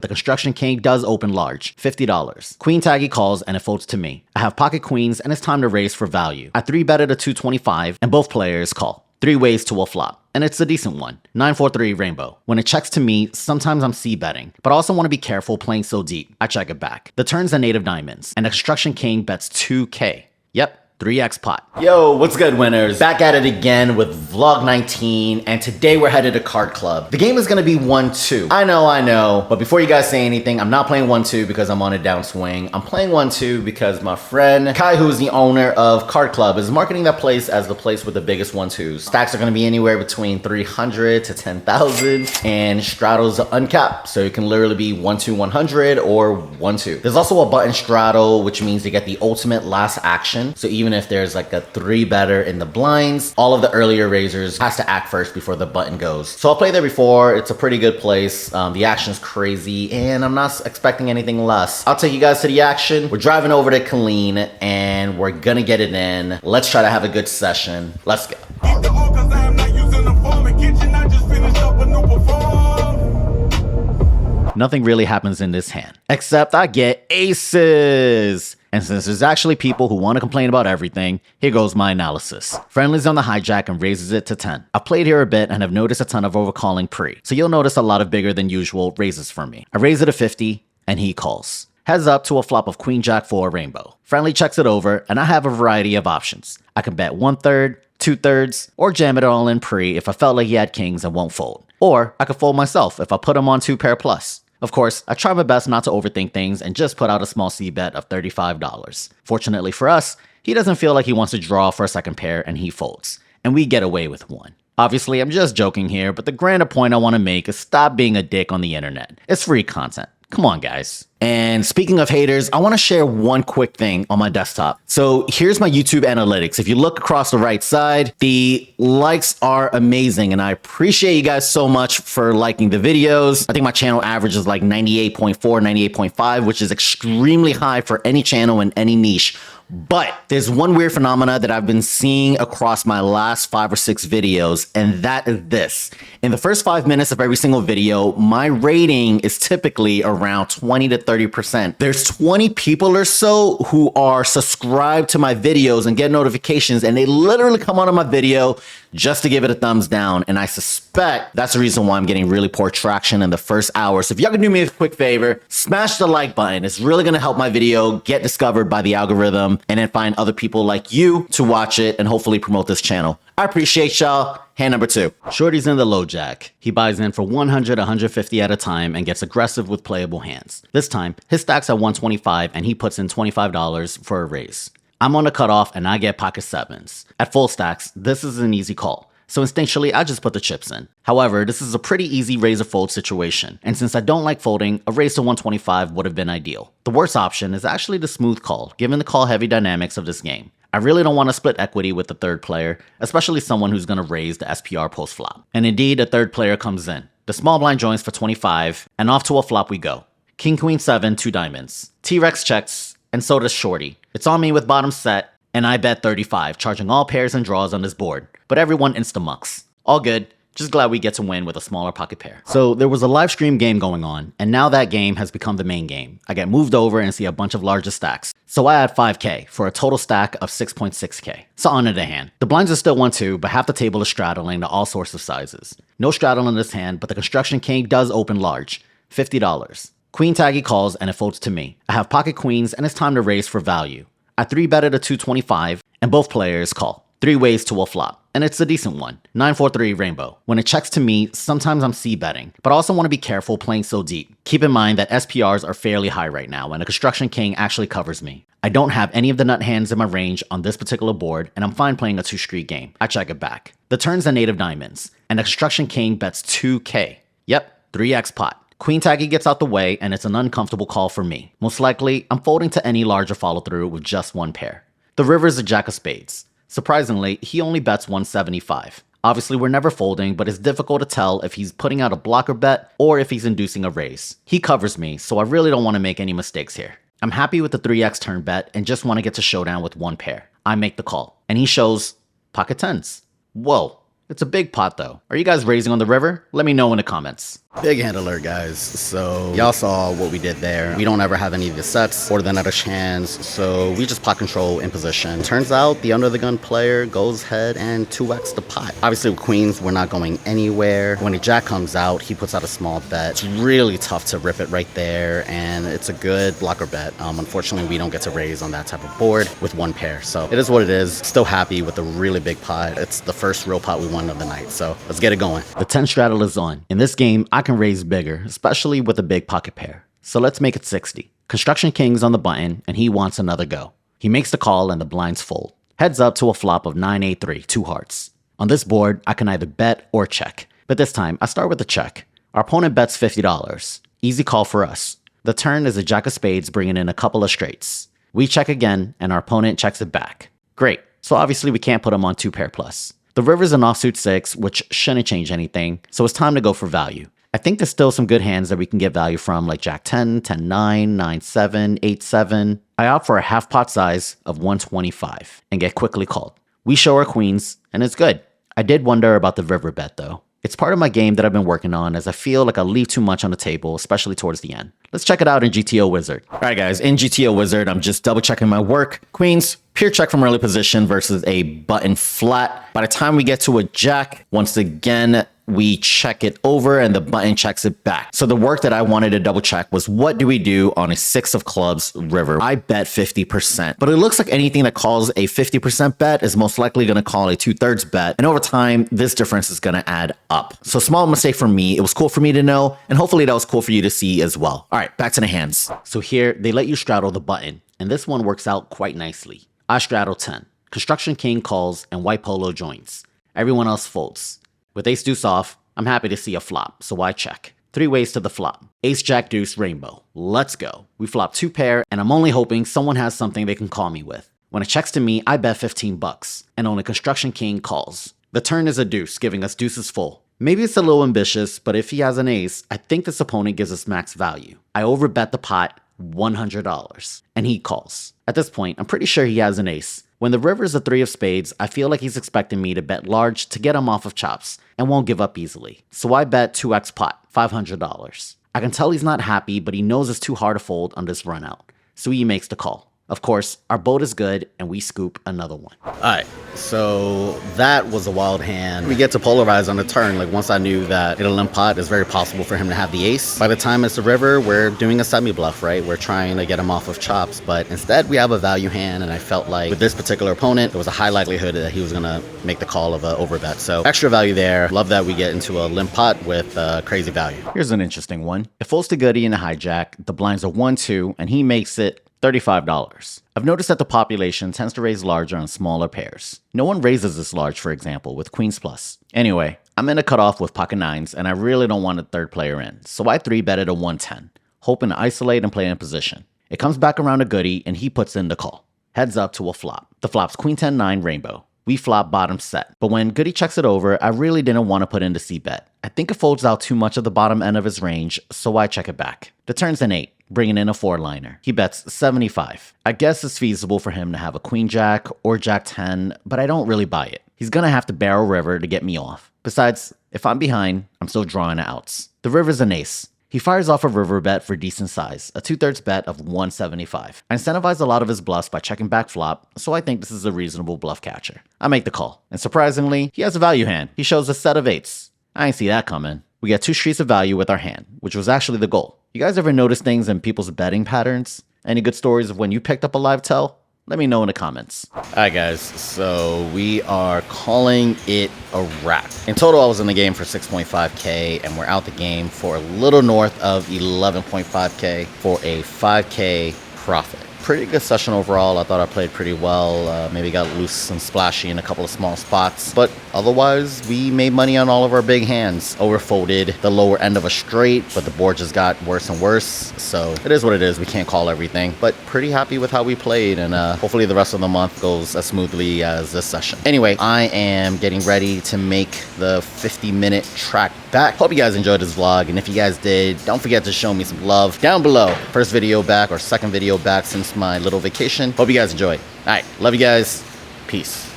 The construction king does open large, $50. Queen tag he calls and it folds to me. I have pocket queens and it's time to raise for value. I 3-betted a 225 and both players call. 3 ways to a flop, and it's a decent one. 943 rainbow. When it checks to me, sometimes I'm c-betting, but I also want to be careful playing so deep. I check it back. The turn's a native diamonds, and the construction king bets 2k. Yep. 3x pot. Yo, what's good, winners? Back at it again with vlog 19, and today we're headed to Card Club. The game is gonna be 1-2. I know, but before you guys say anything, I'm not playing 1-2 because I'm on a downswing. I'm playing 1-2 because my friend Kai, who is the owner of Card Club, is marketing that place as the place with the biggest 1-2s. Stacks are gonna be anywhere between 300 to 10,000, and straddles are uncapped, so it can literally be 1-2 100 or 1-2. There's also a button straddle, which means you get the ultimate last action. So even if there's like a 3-better in the blinds, all of the earlier raisers has to act first before the button goes. So I've played there before. It's a pretty good place. The action's crazy and I'm not expecting anything less. I'll take you guys to the action. We're driving over to Colleen and we're gonna get it in. Let's try to have a good session. Let's go. Nothing really happens in this hand, except I get aces. And since there's actually people who want to complain about everything, here goes my analysis. Friendly's on the hijack and raises it to 10. I've played here a bit and have noticed a ton of overcalling pre, so you'll notice a lot of bigger than usual raises from me. I raise it to 50 and he calls. Heads up to a flop of queen jack for a rainbow. Friendly checks it over and I have a variety of options. I can bet 1/3, 2/3, or jam it all in pre if I felt like he had kings and won't fold. Or I could fold myself if I put him on 2 pair plus. Of course, I try my best not to overthink things and just put out a small C bet of $35. Fortunately for us, he doesn't feel like he wants to draw for a second pair and he folds. And we get away with 1. Obviously, I'm just joking here, but the grander point I want to make is stop being a dick on the internet. It's free content. Come on, guys. And speaking of haters, I want to share one quick thing on my desktop. So here's my YouTube analytics. If you look across the right side, the likes are amazing. And I appreciate you guys so much for liking the videos. I think my channel average is like 98.4, 98.5, which is extremely high for any channel in any niche. But there's one weird phenomena that I've been seeing across my last 5 or 6 videos, and that is this. In the first 5 minutes of every single video, my rating is typically around 20 to 30%. There's 20 people or so who are subscribed to my videos and get notifications, and they literally come onto my video just to give it a thumbs down. And I suspect that's the reason why I'm getting really poor traction in the first hour. So if y'all can do me a quick favor, smash the like button. It's really gonna help my video get discovered by the algorithm and then find other people like you to watch it and hopefully promote this channel. I appreciate y'all. Hand number 2. Shorty's in the low jack. He buys in for 100, 150 at a time and gets aggressive with playable hands. This time, his stack's at 125 and he puts in $25 for a raise. I'm on the cutoff and I get pocket 7s. At full stacks, this is an easy call. So instinctually, I just put the chips in. However, this is a pretty easy raise or fold situation. And since I don't like folding, a raise to 125 would have been ideal. The worst option is actually the smooth call, given the call heavy dynamics of this game. I really don't want to split equity with the third player, especially someone who's going to raise the SPR post flop. And indeed, a third player comes in. The small blind joins for 25 and off to a flop we go. King, queen, 7, 2 diamonds. T-Rex checks and so does Shorty. It's on me with bottom set and I bet 35, charging all pairs and draws on this board. But everyone insta-mucks. All good. Just glad we get to win with a smaller pocket pair. So there was a live stream game going on, and now that game has become the main game. I get moved over and see a bunch of larger stacks. So I add 5k for a total stack of 6.6k. So on to the hand. The blinds are still 1-2, but half the table is straddling to all sorts of sizes. No straddle in this hand, but the construction king does open large, $50. Queen tag he calls and it folds to me. I have pocket queens and it's time to raise for value. I 3-betted a 225 and both players call. 3 ways to a flop, and it's a decent one. 943 rainbow. When it checks to me, sometimes I'm c-betting, but I also want to be careful playing so deep. Keep in mind that SPRs are fairly high right now, and the construction king actually covers me. I don't have any of the nut hands in my range on this particular board, and I'm fine playing a 2-street game. I check it back. The turn's a native diamonds, and the construction king bets 2k. Yep, 3x pot. Queen tag he gets out the way, and it's an uncomfortable call for me. Most likely, I'm folding to any larger follow-through with just 1 pair. The river's a jack of spades. Surprisingly, he only bets 175. Obviously, we're never folding, but it's difficult to tell if he's putting out a blocker bet or if he's inducing a raise. He covers me, so I really don't want to make any mistakes here. I'm happy with the 3x turn bet and just want to get to showdown with 1 pair. I make the call, and he shows pocket 10s. Whoa, It's a big pot though. Are you guys raising on the river? Let me know in the comments. Big hand alert, guys. So y'all saw what we did there. We don't ever have any of the sets or the nettish hands, so we just pot control in position. Turns out the under the gun player goes ahead and 2x the pot. Obviously with queens, we're not going anywhere. When a jack comes out, he puts out a small bet. It's really tough to rip it right there, and it's a good blocker bet. Unfortunately, we don't get to raise on that type of board with one pair, so it is what it is. Still happy with a really big pot. It's the first real pot we won of the night, so let's get it going. The 10 straddle is on. In this game, I can raise bigger, especially with a big pocket pair. So let's make it 60. Construction King's on the button, and he wants another go. He makes the call, and the blinds fold. Heads up to a flop of 9-8-3, 2 hearts. On this board, I can either bet or check, but this time, I start with a check. Our opponent bets $50. Easy call for us. The turn is a jack of spades bringing in a couple of straights. We check again, and our opponent checks it back. Great, so obviously we can't put him on 2 pair plus. The river's an offsuit 6, which shouldn't change anything, so it's time to go for value. I think there's still some good hands that we can get value from, like Jack 10, 10 9, 9 7, 8 7. I opt for a half pot size of 125 and get quickly called. We show our queens, and it's good. I did wonder about the river bet though. It's part of my game that I've been working on, as I feel like I leave too much on the table, especially towards the end. Let's check it out in GTO Wizard. All right, guys, in GTO Wizard, I'm just double checking my work. Queens, pure check from early position versus a button flat. By the time we get to a jack, once again, we check it over and the button checks it back. So the work that I wanted to double check was, what do we do on a 6 of clubs river? I bet 50%, but it looks like anything that calls a 50% bet is most likely going to call a 2/3 bet. And over time, this difference is going to add up. So small mistake for me. It was cool for me to know, and hopefully that was cool for you to see as well. All right, back to the hands. So here they let you straddle the button, and this one works out quite nicely. I straddle 10. Construction King calls and white polo joins. Everyone else folds. With ace deuce off, I'm happy to see a flop, so I check. 3 ways to the flop. Ace jack deuce rainbow. Let's go. We flop 2 pair, and I'm only hoping someone has something they can call me with. When it checks to me, I bet $15, and only Construction King calls. The turn is a deuce, giving us deuces full. Maybe it's a little ambitious, but if he has an ace, I think this opponent gives us max value. I overbet the pot $100, and he calls. At this point, I'm pretty sure he has an ace. When the river is a 3 of spades, I feel like he's expecting me to bet large to get him off of chops and won't give up easily. So I bet 2x pot, $500. I can tell he's not happy, but he knows it's too hard to fold on this run out. So he makes the call. Of course, our boat is good, and we scoop another one. All right, so that was a wild hand. We get to polarize on the turn. Like, once I knew that in a limp pot, it's very possible for him to have the ace. By the time it's the river, we're doing a semi-bluff, right? We're trying to get him off of chops, but instead we have a value hand, and I felt like with this particular opponent, there was a high likelihood that he was gonna make the call of an overbet. So extra value there. Love that we get into a limp pot with crazy value. Here's an interesting one. It folds to Goody in a hijack, the blinds are 1-2, and he makes it $35. I've noticed that the population tends to raise larger on smaller pairs. No one raises this large, for example, with queens plus. Anyway, I'm in a cutoff with pocket 9s, and I really don't want a third player in, so I 3-betted a 110, hoping to isolate and play in position. It comes back around to Goody, and he puts in the call. Heads up to a flop. The flop's queen 10-9 rainbow. We flop bottom set, but when Goody checks it over, I really didn't want to put in the c-bet. I think it folds out too much of the bottom end of his range, so I check it back. The turn's an 8. Bringing in a 4-liner. He bets 75. I guess it's feasible for him to have a queen jack or jack 10, but I don't really buy it. He's gonna have to barrel river to get me off. Besides, if I'm behind, I'm still drawing outs. The river's an ace. He fires off a river bet for decent size, a 2/3 bet of 175. I incentivize a lot of his bluffs by checking back flop, so I think this is a reasonable bluff catcher. I make the call, and surprisingly, he has a value hand. He shows a set of 8s. I ain't see that coming. We get 2 streets of value with our hand, which was actually the goal. You guys ever notice things in people's betting patterns? Any good stories of when you picked up a live tell? Let me know in the comments. All right, guys, so we are calling it a wrap. In total, I was in the game for 6.5K, and we're out the game for a little north of 11.5K for a 5K profit. Pretty good session overall. I thought I played pretty well. Maybe got loose and splashy in a couple of small spots, but otherwise we made money on all of our big hands. Overfolded the lower end of a straight, but the board just got worse and worse. So it is what it is. We can't call everything, but pretty happy with how we played, and hopefully the rest of the month goes as smoothly as this session. Anyway, I am getting ready to make the 50-minute track back. Hope you guys enjoyed this vlog, and if you guys did, don't forget to show me some love down below. First video back or second video back since my little vacation. Hope you guys enjoyed. All right, love you guys. Peace.